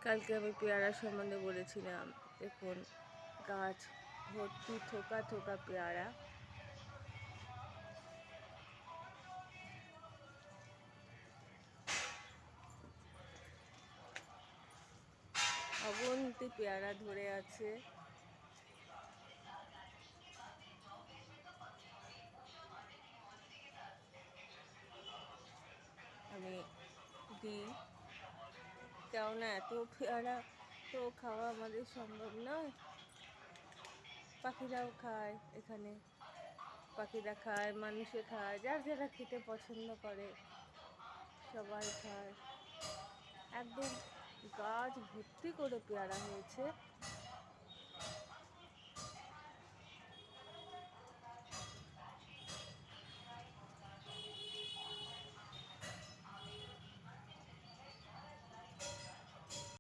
কালকে আমি পেয়ারা সম্বন্ধে বলেছিলাম। দেখুন, গাছ ভর্তি থোকা থোকা পেয়ারা। অবন্তি পেয়ারা ধরে আছে। আমি দিই, কেননা এত পেয়ারা তো খাওয়া আমাদের সম্ভব নয়। পাখিরাও খায়, এখানে পাখিরা খায়, মানুষে খায়, যার যারা খেতে পছন্দ করে সবাই খায়। একদম গাছ ভর্তি করে পেয়ারা হয়েছে।